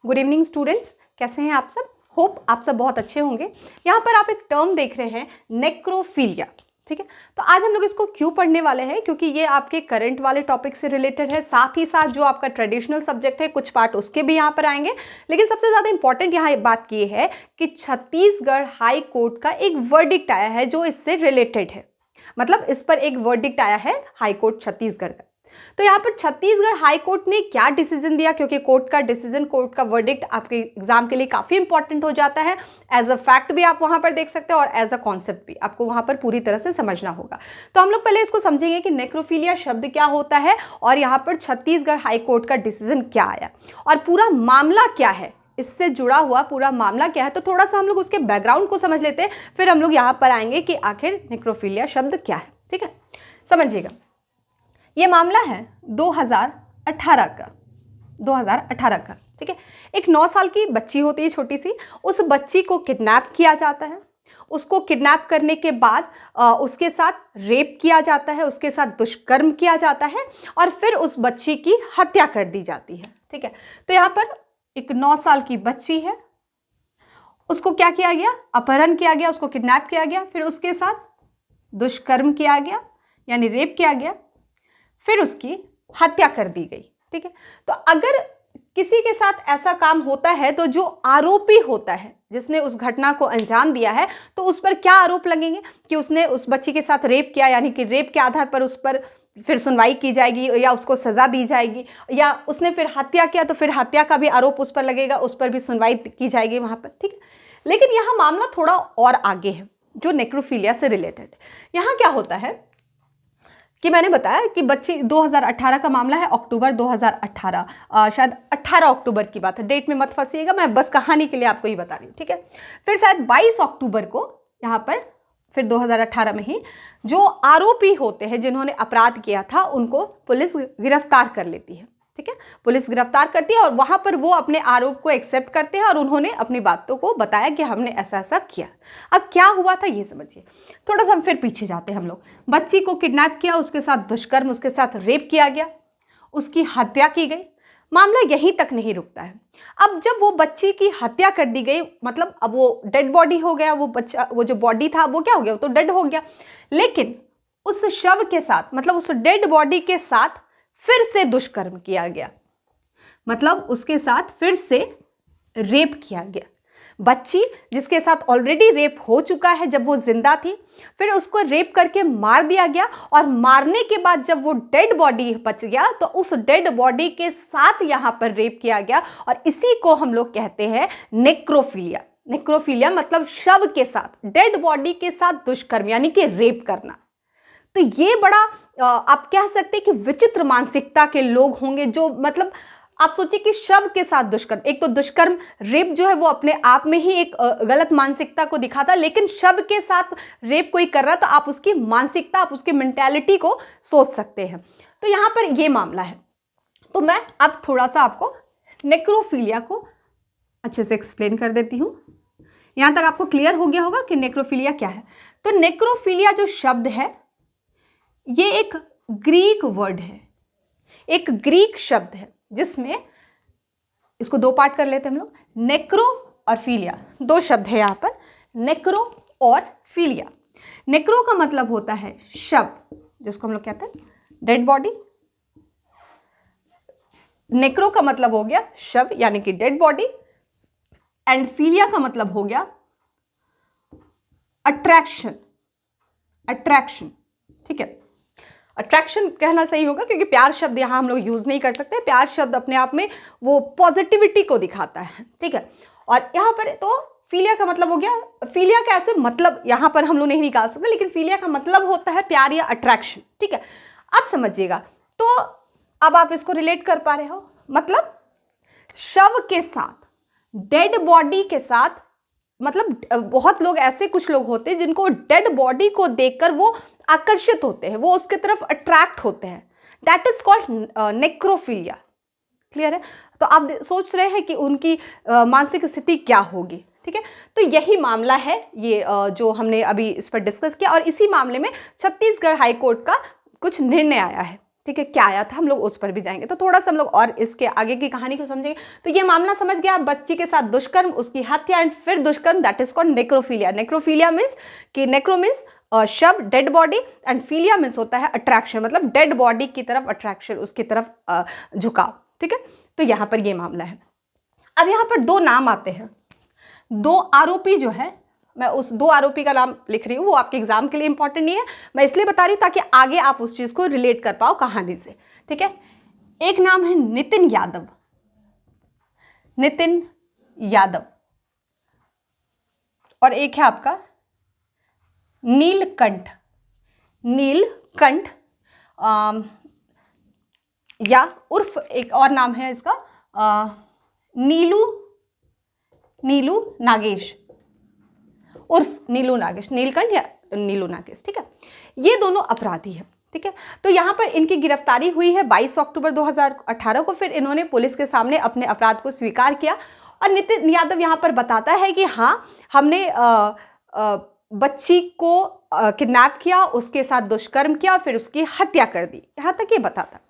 Good evening students, कैसे हैं आप सब? होप आप सब बहुत अच्छे होंगे। यहाँ पर आप एक टर्म देख रहे हैं, नेक्रोफिलिया। ठीक है, तो आज हम लोग इसको क्यों पढ़ने वाले हैं, क्योंकि ये आपके करंट वाले टॉपिक से रिलेटेड है, साथ ही साथ जो आपका ट्रेडिशनल सब्जेक्ट है कुछ पार्ट उसके भी यहाँ पर आएंगे। लेकिन सबसे ज़्यादा इंपॉर्टेंट यहाँ बात ये है कि छत्तीसगढ़ हाई कोर्ट का एक वर्डिक्ट आया है जो इससे रिलेटेड है। मतलब इस पर एक वर्डिक्ट आया है हाई कोर्ट छत्तीसगढ़ का। तो यहाँ पर छत्तीसगढ़ हाई कोर्ट ने क्या डिसीजन दिया, क्योंकि कोर्ट का डिसीजन, कोर्ट का वर्डिक्ट आपके एग्जाम के लिए काफ़ी इंपॉर्टेंट हो जाता है। एज अ फैक्ट भी आप वहाँ पर देख सकते हैं और एज अ कॉन्सेप्ट भी आपको वहाँ पर पूरी तरह से समझना होगा। तो हम लोग पहले इसको समझेंगे कि नेक्रोफिलिया शब्द क्या होता है और यहाँ पर छत्तीसगढ़ हाई कोर्ट का डिसीजन क्या आया और पूरा मामला क्या है, इससे जुड़ा हुआ पूरा मामला क्या है। तो थोड़ा सा हम लोग उसके बैकग्राउंड को समझ लेते हैं, फिर हम लोग यहाँ पर आएंगे कि आखिर नेक्रोफिलिया शब्द क्या है। ठीक है, समझिएगा। ये मामला है 2018 का। ठीक है, एक 9 साल की बच्ची होती है, छोटी सी। उस बच्ची को किडनैप किया जाता है। उसको किडनैप करने के बाद उसके साथ रेप किया जाता है, उसके साथ दुष्कर्म किया जाता है और फिर उस बच्ची की हत्या कर दी जाती है। ठीक है, तो यहाँ पर एक 9 साल की बच्ची है, उसको क्या किया गया, अपहरण किया गया, उसको किडनैप किया गया, फिर उसके साथ दुष्कर्म किया गया यानी रेप किया गया, फिर उसकी हत्या कर दी गई। ठीक है, तो अगर किसी के साथ ऐसा काम होता है तो जो आरोपी होता है, जिसने उस घटना को अंजाम दिया है, तो उस पर क्या आरोप लगेंगे कि उसने उस बच्ची के साथ रेप किया, यानी कि रेप के आधार पर उस पर फिर सुनवाई की जाएगी या उसको सज़ा दी जाएगी, या उसने फिर हत्या किया तो फिर हत्या का भी आरोप उस पर लगेगा, उस पर भी सुनवाई की जाएगी वहाँ पर। ठीक है, लेकिन यहाँ मामला थोड़ा और आगे है जो नेक्रोफिलिया से रिलेटेड। यहाँ क्या होता है कि मैंने बताया कि बच्ची 2018 का मामला है, अक्टूबर 2018, शायद 18 अक्टूबर की बात है, डेट में मत फंसिएगा, मैं बस कहानी के लिए आपको ही बता रही हूँ। ठीक है, फिर शायद 22 अक्टूबर को यहाँ पर फिर 2018 में ही जो आरोपी होते हैं जिन्होंने अपराध किया था उनको पुलिस गिरफ्तार कर लेती है। ठीक है, पुलिस गिरफ्तार करती है और वहाँ पर वो अपने आरोप को एक्सेप्ट करते हैं और उन्होंने अपनी बातों को बताया कि हमने ऐसा ऐसा किया। अब क्या हुआ था ये समझिए। थोड़ा सा हम फिर पीछे जाते हैं हम लोग। बच्ची को किडनैप किया, उसके साथ दुष्कर्म, उसके साथ रेप किया गया, उसकी हत्या की गई। मामला यहीं तक नहीं रुकता है। अब जब वो बच्ची की हत्या कर दी गई, मतलब अब वो डेड बॉडी हो गया, वो बच्चा, वो जो बॉडी था वो क्या हो गया, वो तो डेड हो गया। लेकिन उस शव के साथ, मतलब उस डेड बॉडी के साथ फिर से दुष्कर्म किया गया, मतलब उसके साथ फिर से रेप किया गया। बच्ची जिसके साथ ऑलरेडी रेप हो चुका है जब वो जिंदा थी, फिर उसको रेप करके मार दिया गया और मारने के बाद जब वो डेड बॉडी बच गया तो उस डेड बॉडी के साथ यहाँ पर रेप किया गया और इसी को हम लोग कहते हैं नेक्रोफिलिया। नेक्रोफिलिया मतलब शव के साथ, डेड बॉडी के साथ दुष्कर्म यानी कि रेप करना। तो ये बड़ा आप कह सकते हैं कि विचित्र मानसिकता के लोग होंगे जो, मतलब आप सोचिए कि शव के साथ दुष्कर्म, एक तो दुष्कर्म रेप जो है वो अपने आप में ही एक गलत मानसिकता को दिखाता, लेकिन शव के साथ रेप कोई कर रहा तो आप उसकी मानसिकता, आप उसकी मेंटालिटी को सोच सकते हैं। तो यहाँ पर ये मामला है। तो मैं अब थोड़ा सा आपको नेक्रोफिलिया को अच्छे से एक्सप्लेन कर देती हूँ। यहाँ तक आपको क्लियर हो गया होगा कि नेक्रोफिलिया क्या है। तो नेक्रोफिलिया जो शब्द है ये एक ग्रीक वर्ड है, एक ग्रीक शब्द है जिसमें, इसको 2 पार्ट कर लेते हैं हम लोग, नेक्रो और फिलिया। 2 शब्द है यहाँ पर, नेक्रो और फिलिया। नेक्रो का मतलब होता है शव, जिसको हम लोग कहते हैं डेड बॉडी। नेक्रो का मतलब हो गया शव यानी कि डेड बॉडी, एंड फिलिया का मतलब हो गया अट्रैक्शन। अट्रैक्शन, ठीक है, अट्रैक्शन कहना सही होगा क्योंकि प्यार शब्द यहाँ हम लोग यूज़ नहीं कर सकते। प्यार शब्द अपने आप में वो पॉजिटिविटी को दिखाता है। ठीक है, और यहाँ पर तो फिलिया का मतलब हो गया, फिलिया का ऐसे मतलब यहाँ पर हम लोग नहीं निकाल सकते, लेकिन फिलिया का मतलब होता है प्यार या अट्रैक्शन। ठीक है, अब समझिएगा। तो अब आप इसको रिलेट कर पा रहे हो, मतलब शव के साथ, डेड बॉडी के साथ, मतलब बहुत लोग ऐसे, कुछ लोग होते हैं जिनको डेड बॉडी को देखकर वो आकर्षित होते हैं, वो उसके तरफ अट्रैक्ट होते हैं। That is called necrophilia. Clear है? तो आप सोच रहे हैं कि उनकी मानसिक स्थिति क्या होगी। ठीक है, तो यही मामला है ये जो हमने अभी इस पर डिस्कस किया, और इसी मामले में छत्तीसगढ़ हाई कोर्ट का कुछ निर्णय आया है। ठीक है, क्या आया था, हम लोग उस पर भी जाएंगे। तो थोड़ा सा हम लोग और इसके आगे की कहानी को समझेंगे। तो ये मामला समझ गया, बच्ची के साथ दुष्कर्म, उसकी हत्या एंड फिर दुष्कर्म, that is called necrophilia. Necrophilia means कि नेक्रो मीन्स शव, dead body, and philia means होता है अट्रैक्शन, मतलब डेड बॉडी की तरफ अट्रैक्शन, उसकी तरफ झुकाव। ठीक है, तो यहाँ पर ये मामला है। अब यहाँ पर दो नाम आते हैं, दो आरोपी जो है, मैं उस दो आरोपी का नाम लिख रही हूँ, वो आपके एग्जाम के लिए इंपॉर्टेंट नहीं है, मैं इसलिए बता रही हूँ ताकि आगे आप उस चीज़ को रिलेट कर पाओ कहानी से। ठीक है, एक नाम है नितिन यादव, नितिन यादव, और एक है आपका नीलकंठ, नीलकंठ या उर्फ एक और नाम है इसका नीलू, नीलू नागेश, उर्फ नीलू नागेश, नीलकंठ या नीलू नागेश। ठीक है, ये दोनों अपराधी हैं। ठीक है, तो यहाँ पर इनकी गिरफ्तारी हुई है 22 अक्टूबर 2018 को। फिर इन्होंने पुलिस के सामने अपने अपराध को स्वीकार किया, और नितिन यादव यहाँ पर बताता है कि हाँ, हमने बच्ची को किडनैप किया, उसके साथ दुष्कर्म किया, फिर उसकी हत्या कर दी, यहाँ तक ये बताता।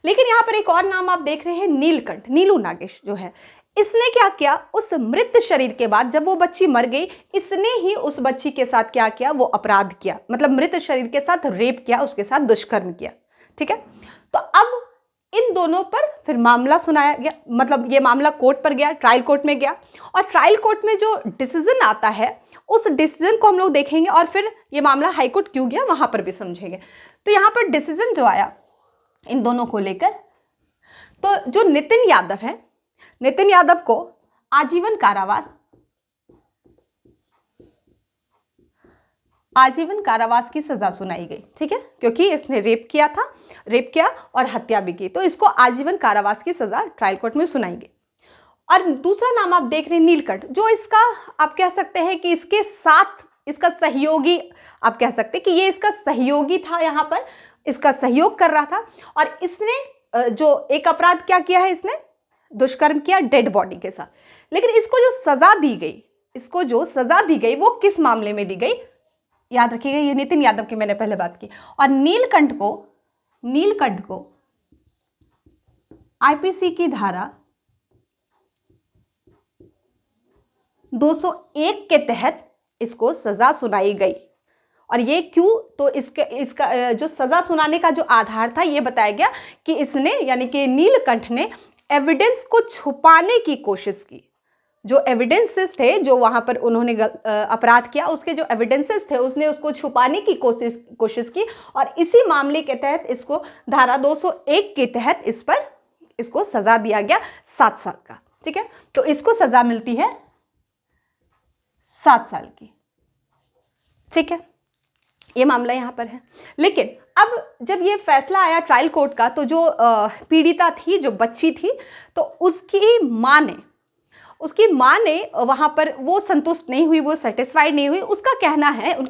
लेकिन यहाँ पर एक और नाम आप देख रहे हैं, नीलकंठ, नीलू नागेश जो है, इसने क्या किया, उस मृत शरीर के बाद जब वो बच्ची मर गई, इसने ही उस बच्ची के साथ क्या किया, वो अपराध किया, मतलब मृत शरीर के साथ रेप किया, उसके साथ दुष्कर्म किया। ठीक है, तो अब इन दोनों पर फिर मामला सुनाया गया, मतलब ये मामला कोर्ट पर गया, ट्रायल कोर्ट में गया, और ट्रायल कोर्ट में जो डिसीजन आता है उस डिसीजन को हम लोग देखेंगे, और फिर ये मामला हाईकोर्ट क्यों गया वहां पर भी समझेंगे। तो यहाँ पर डिसीजन जो आया इन दोनों को लेकर, तो जो नितिन यादव है, नितिन यादव को आजीवन कारावास, आजीवन कारावास की सजा सुनाई गई। ठीक है, क्योंकि इसने रेप किया था, रेप किया और हत्या भी की, तो इसको आजीवन कारावास की सजा ट्रायल कोर्ट में सुनाई गई। और दूसरा नाम आप देख रहे हैं नीलकंठ, जो इसका आप कह सकते हैं कि इसके साथ इसका सहयोगी, आप कह सकते हैं कि ये इसका सहयोगी था, यहाँ पर इसका सहयोग कर रहा था, और इसने जो एक अपराध क्या किया है, इसने दुष्कर्म किया डेड बॉडी के साथ। लेकिन इसको जो सजा दी गई, इसको जो सजा दी गई वो किस मामले में दी गई, याद रखिएगा, ये नितिन यादव की मैंने पहले बात की। और नीलकंठ को आईपीसी की धारा 201 के तहत इसको सजा सुनाई गई। और ये क्यों, तो इसका जो सजा सुनाने का जो आधार था, ये बताया गया कि इसने, यानी कि नीलकंठ ने एविडेंस को छुपाने की कोशिश की। जो एविडेंसेस थे, जो वहां पर उन्होंने अपराध किया, उसके जो एविडेंसेस थे, उसने उसको छुपाने की कोशिश की, और इसी मामले के तहत इसको धारा 201 के तहत इसको सजा दिया गया 7 साल का। ठीक है, तो इसको सजा मिलती है 7 साल की। ठीक है, ये मामला यहाँ पर है। लेकिन अब जब ये फैसला आया ट्रायल कोर्ट का, तो जो पीड़िता थी, जो बच्ची थी, तो उसकी माँ ने वहाँ पर वो संतुष्ट नहीं हुई, वो सेटिस्फाइड नहीं हुई। उनका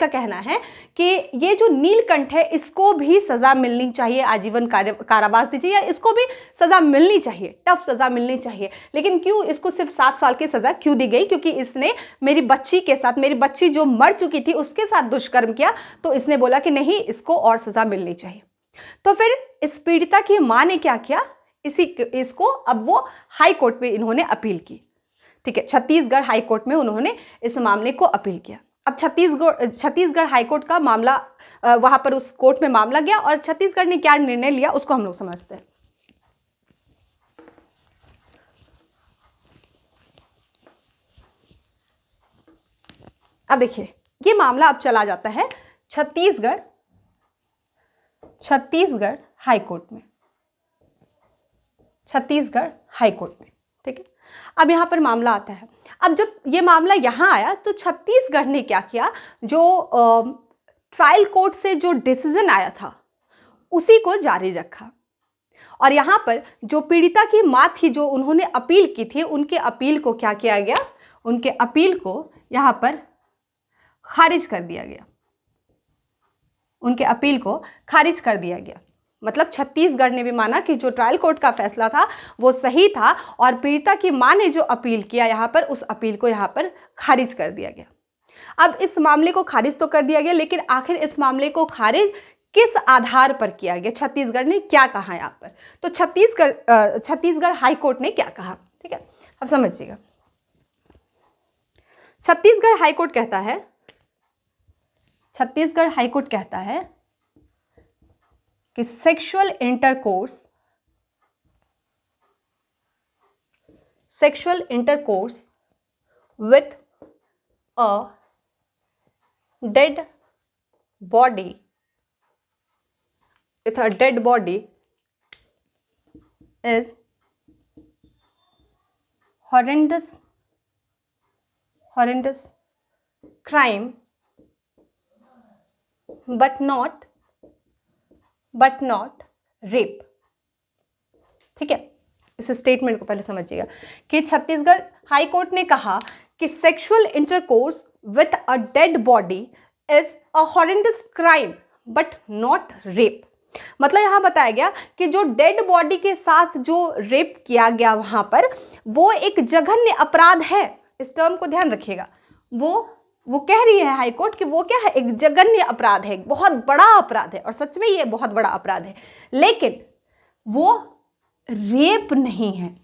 कहना है कि ये जो नीलकंठ है, इसको भी सज़ा मिलनी चाहिए, आजीवन कारावास दीजिए, या इसको भी सज़ा मिलनी चाहिए, टफ सज़ा मिलनी चाहिए। लेकिन क्यों इसको सिर्फ 7 साल की सज़ा क्यों दी गई? क्योंकि इसने मेरी बच्ची जो मर चुकी थी उसके साथ दुष्कर्म किया, तो इसने बोला कि नहीं, इसको और सज़ा मिलनी चाहिए। तो फिर इस पीड़िता की माँ ने क्या किया, इसको अब वो हाई कोर्ट में इन्होंने अपील की। ठीक है, छत्तीसगढ़ हाई कोर्ट में उन्होंने इस मामले को अपील किया। अब छत्तीसगढ़ हाई कोर्ट का मामला, वहां पर उस कोर्ट में मामला गया, और छत्तीसगढ़ ने क्या निर्णय लिया उसको हम लोग समझते हैं। अब देखिए, ये मामला अब चला जाता है छत्तीसगढ़ हाई कोर्ट में, छत्तीसगढ़ हाई कोर्ट में। ठीक है, अब यहाँ पर मामला आता है। अब जब ये मामला यहाँ आया, तो छत्तीसगढ़ ने क्या किया, जो ट्रायल कोर्ट से जो डिसीजन आया था उसी को जारी रखा। और यहाँ पर जो पीड़िता की माँ थी, जो उन्होंने अपील की थी, उनके अपील को क्या किया गया, उनके अपील को यहाँ पर खारिज कर दिया गया। उनके अपील को खारिज कर दिया गया। मतलब छत्तीसगढ़ ने भी माना कि जो ट्रायल कोर्ट का फैसला था वो सही था, और पीड़िता की मां ने जो अपील किया यहाँ पर, उस अपील को यहाँ पर खारिज कर दिया गया। अब इस मामले को खारिज तो कर दिया गया, लेकिन आखिर इस मामले को खारिज किस आधार पर किया गया, छत्तीसगढ़ ने क्या कहा यहाँ पर। तो छत्तीसगढ़ हाई कोर्ट ने क्या कहा, ठीक है, अब समझिएगा। छत्तीसगढ़ हाई कोर्ट कहता है, छत्तीसगढ़ हाई कोर्ट कहता है कि sexual intercourse with a dead body is horrendous crime but not rape। ठीक है, इस स्टेटमेंट को पहले समझिएगा कि छत्तीसगढ़ हाई कोर्ट ने कहा कि sexual intercourse with a dead body is a horrendous crime but not rape. मतलब यहाँ बताया गया कि जो डेड बॉडी के साथ जो रेप किया गया वहाँ पर, वो एक जघन्य अपराध है। इस टर्म को ध्यान रखिएगा। वो कह रही है हाई कोर्ट कि वो क्या है, एक जघन्य अपराध है, बहुत बड़ा अपराध है, और सच में ये बहुत बड़ा अपराध है, लेकिन वो रेप नहीं है।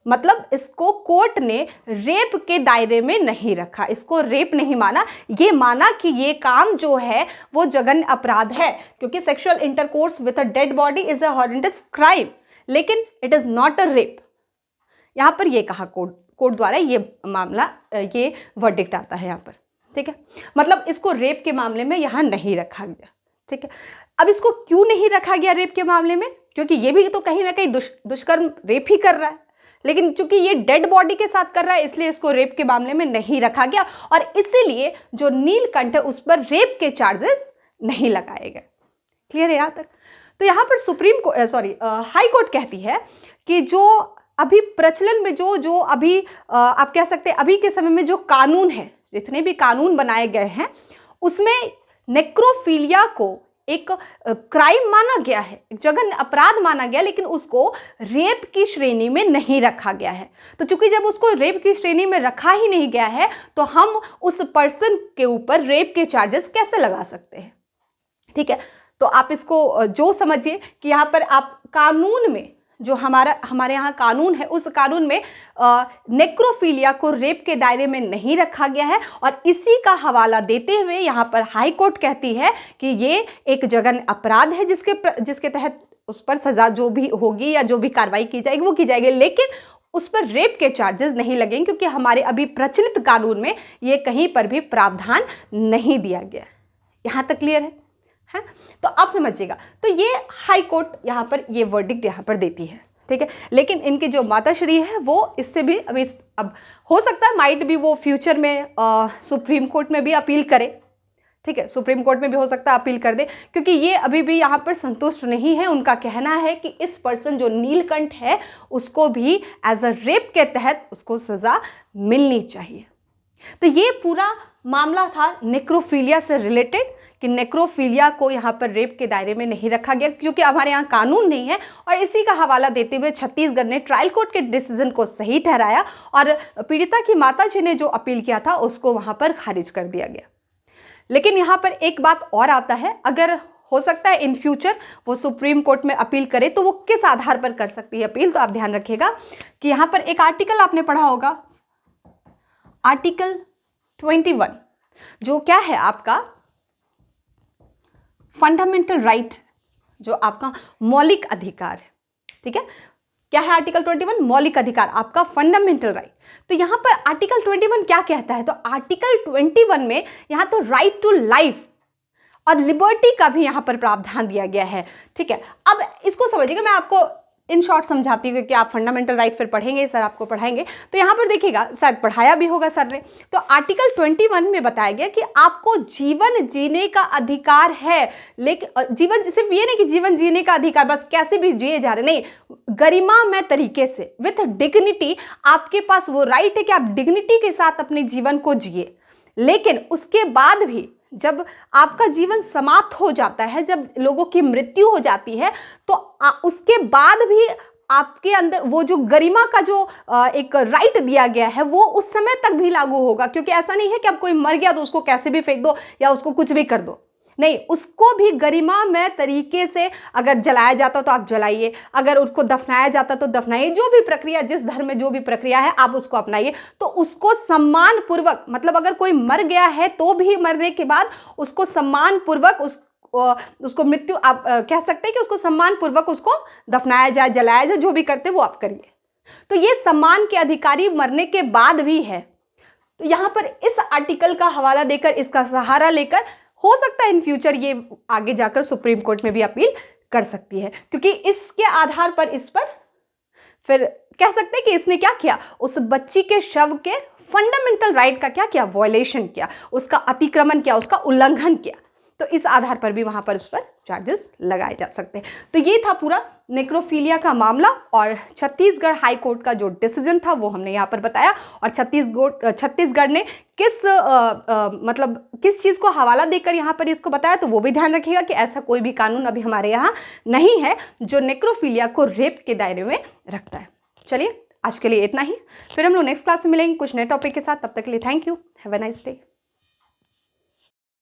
मतलब इसको कोर्ट ने रेप के दायरे में नहीं रखा, इसको रेप नहीं माना, ये माना कि ये काम जो है वो जघन्य अपराध है, क्योंकि sexual intercourse with a dead body is a horrendous crime, लेकिन it is not a rape. यहाँ पर ये कहा कोर्ट द्वारा, ये मामला, ये वर्डिक्ट आता है यहाँ पर, ठीक है। मतलब इसको रेप के मामले में यहाँ नहीं रखा गया, ठीक है। अब इसको क्यों नहीं रखा गया रेप के मामले में, क्योंकि ये भी तो कहीं ना कहीं दुष्कर्म रेप ही कर रहा है, लेकिन चूंकि ये डेड बॉडी के साथ कर रहा है इसलिए इसको रेप के मामले में नहीं रखा गया, और इसीलिए जो नीलकंठ है उस पर रेप के चार्जेस नहीं लगाए गए। क्लियर है यहाँ तक। तो यहाँ पर हाई कोर्ट कहती है कि जो अभी प्रचलन में जो अभी आप कह सकते हैं अभी के समय में जो कानून है, जितने भी कानून बनाए गए हैं, उसमें नेक्रोफिलिया को एक क्राइम माना गया है, एक जघन्य अपराध माना गया, लेकिन उसको रेप की श्रेणी में नहीं रखा गया है। तो चूंकि जब उसको रेप की श्रेणी में रखा ही नहीं गया है, तो हम उस पर्सन के ऊपर रेप के चार्जेस कैसे लगा सकते हैं, ठीक है। तो आप इसको जो समझिए कि यहाँ पर आप कानून में, जो हमारे यहाँ कानून है, उस कानून में नेक्रोफिलिया को रेप के दायरे में नहीं रखा गया है, और इसी का हवाला देते हुए यहाँ पर हाई कोर्ट कहती है कि ये एक जघन्य अपराध है जिसके तहत उस पर सज़ा जो भी होगी या जो भी कार्रवाई की जाएगी वो की जाएगी, लेकिन उस पर रेप के चार्जेस नहीं लगेंगे, क्योंकि हमारे अभी प्रचलित कानून में ये कहीं पर भी प्रावधान नहीं दिया गया। यहाँ तक क्लियर है? तो आप समझिएगा। तो ये हाई कोर्ट यहाँ पर ये वर्डिक्ट यहाँ पर देती है, ठीक है। लेकिन इनकी जो माताश्री है वो इससे भी अब हो सकता है माइट भी वो फ्यूचर में सुप्रीम कोर्ट में भी अपील करे, ठीक है, सुप्रीम कोर्ट में भी हो सकता है अपील कर दे, क्योंकि ये अभी भी यहाँ पर संतुष्ट नहीं है। उनका कहना है कि इस पर्सन जो नीलकंठ है उसको भी एज अ रेप के तहत उसको सज़ा मिलनी चाहिए। तो ये पूरा मामला था नेक्रोफिलिया से रिलेटेड, कि नेक्रोफिलिया को यहाँ पर रेप के दायरे में नहीं रखा गया क्योंकि हमारे यहाँ कानून नहीं है, और इसी का हवाला देते हुए छत्तीसगढ़ ने ट्रायल कोर्ट के डिसीजन को सही ठहराया, और पीड़िता की माता जी ने जो अपील किया था उसको वहाँ पर खारिज कर दिया गया। लेकिन यहाँ पर एक बात और आता है, अगर हो सकता है इन फ्यूचर वो सुप्रीम कोर्ट में अपील करे तो वो किस आधार पर कर सकती है अपील। तो आप ध्यान रखिएगा कि यहाँ पर एक आर्टिकल आपने पढ़ा होगा, आर्टिकल 21, जो क्या है आपका फंडामेंटल राइट, जो आपका मौलिक अधिकार है, ठीक है। क्या है आर्टिकल 21? मौलिक अधिकार, आपका फंडामेंटल राइट। तो यहाँ पर आर्टिकल 21 क्या कहता है? तो आर्टिकल 21 में यहाँ तो राइट टू लाइफ और लिबर्टी का भी यहाँ पर प्रावधान दिया गया है, ठीक है। अब इसको समझिएगा, मैं आपको इन शॉर्ट समझाती हूँ, क्योंकि आप फंडामेंटल राइट फिर पढ़ेंगे, सर आपको पढ़ाएंगे, तो यहाँ पर देखिएगा, शायद पढ़ाया भी होगा सर ने। तो आर्टिकल 21 में बताया गया कि आपको जीवन जीने का अधिकार है, लेकिन जीवन सिर्फ ये नहीं कि जीवन जीने का अधिकार बस कैसे भी जिए जा रहे, नहीं, गरिमामय तरीके से विथ डिग्निटी आपके पास वो राइट है कि आप डिग्निटी के साथ अपने जीवन को जिए। लेकिन उसके बाद भी जब आपका जीवन समाप्त हो जाता है, जब लोगों की मृत्यु हो जाती है, तो उसके बाद भी आपके अंदर वो जो गरिमा का जो एक राइट दिया गया है वो उस समय तक भी लागू होगा, क्योंकि ऐसा नहीं है कि अब कोई मर गया तो उसको कैसे भी फेंक दो या उसको कुछ भी कर दो। नहीं, उसको भी गरिमामय तरीके से अगर जलाया जाता तो आप जलाइए, अगर उसको दफनाया जाता तो दफनाइए, जो भी प्रक्रिया, जिस धर्म में जो भी प्रक्रिया है आप उसको अपनाइए। तो उसको सम्मान पूर्वक, मतलब अगर कोई मर गया है तो भी मरने के बाद उसको सम्मान पूर्वक उसको मृत्यु, आप कह सकते हैं कि उसको सम्मान पूर्वक उसको दफनाया जाए, जलाया जाए, जो भी करते वो आप करिए। तो ये सम्मान के अधिकारी मरने के बाद भी है। तो यहां पर इस आर्टिकल का हवाला देकर, इसका सहारा लेकर, हो सकता है इन फ्यूचर ये आगे जाकर सुप्रीम कोर्ट में भी अपील कर सकती है, क्योंकि इसके आधार पर इस पर फिर कह सकते हैं कि इसने क्या किया, उस बच्ची के शव के फंडामेंटल राइट का क्या किया, वॉयलेशन किया, उसका अतिक्रमण किया, उसका उल्लंघन किया। तो इस आधार पर भी वहां पर उस पर चार्जेस लगाए जा सकते हैं। तो ये था पूरा नेक्रोफीलिया का मामला, और छत्तीसगढ़ हाई कोर्ट का जो डिसीजन था वो हमने यहाँ पर बताया। और छत्तीसगढ़ ने मतलब किस चीज़ को हवाला देकर यहाँ पर इसको बताया, तो वो भी ध्यान रखिएगा कि ऐसा कोई भी कानून अभी हमारे यहाँ नहीं है जो नेक्रोफीलिया को रेप के दायरे में रखता है। चलिए आज के लिए इतना ही, फिर हम लोग नेक्स्ट क्लास में मिलेंगे कुछ नए टॉपिक के साथ। तब तक के लिए thank you, have a nice day.